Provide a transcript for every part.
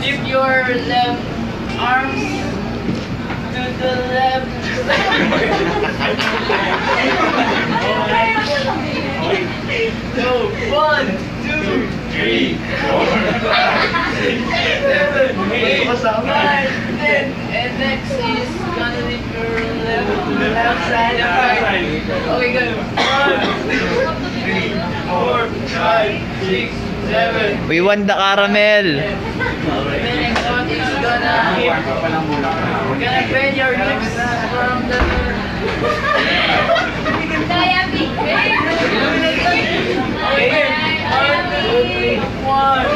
Lift your left arms to the left. So 1, 2, 3, 4, 5, 6, 7, 8, 9, 10. And next is gonna lift your left side and right. Okay, good. 1, 2, 3, 4, 5, 6, 7. We want the caramel. The next one is gonna bend your hips from the. Okay, 1, 2, 3, 1.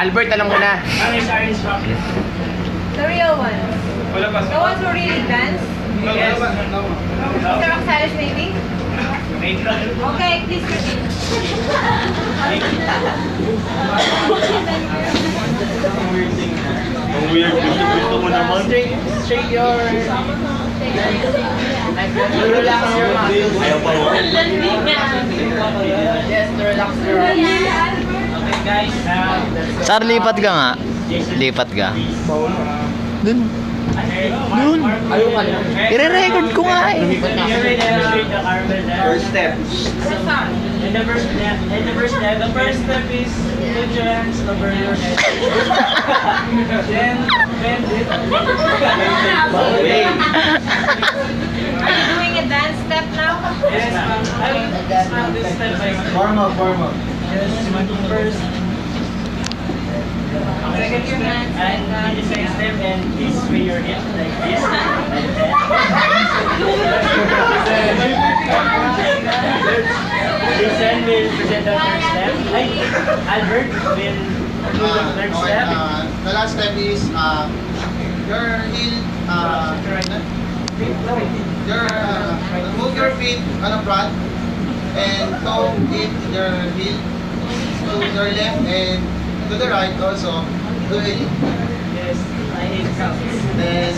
Albert, alam mo na. The real ones. The ones who really dance. Yes. Mr. Oxalis, maybe? Okay, please proceed. Ang weird. Gusto mo naman. Straight your. Relax your muscles. Ayaw pa mo. Yes, relax your muscles. Okay, guys. Sar, lipat ka nga. Lipat ka. Dun. Dun. I-re-record ko nga eh. First step. And the first step is put your hands over your head. Then bend it. Are you doing a dance step now? Yes, I will start this step by step. Formal. Yes, first. Second step, and the second step, and this way your hip like this, like that. This end will present the third step. Albert will do the third step. The last step is your heel, move your feet on the front and toe hit your heel to your left and to the right also. Do it. Yes, I hit counts. Then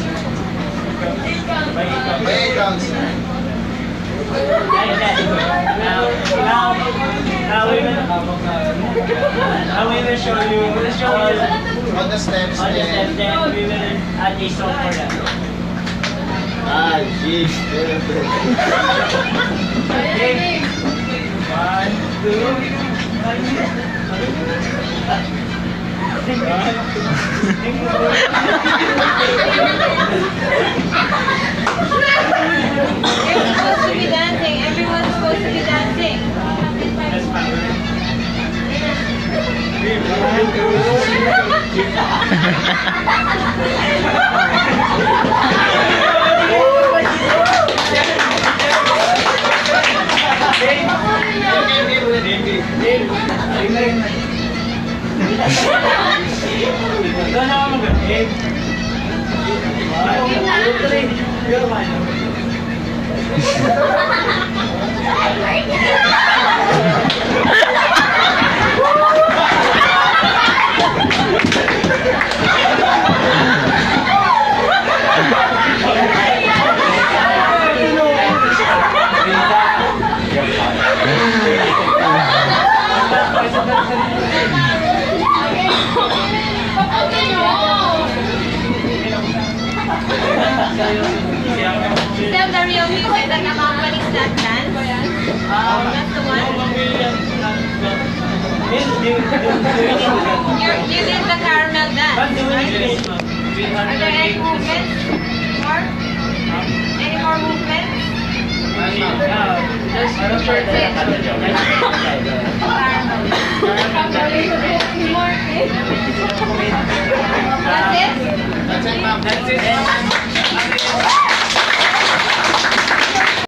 By 8 counts. by 8 counts. Like that. Now we will show you. On the steps On the steps, and then we will add a song for that. jeez. Okay. You're supposed to be dancing. Everyone's supposed to be dancing. That's fine. Is that the real music that accompanies that dance? That's the one? You did the caramel dance, right? Are there any movements? More? Any more movements? Just short That's it? That's it, ma'am. That's it.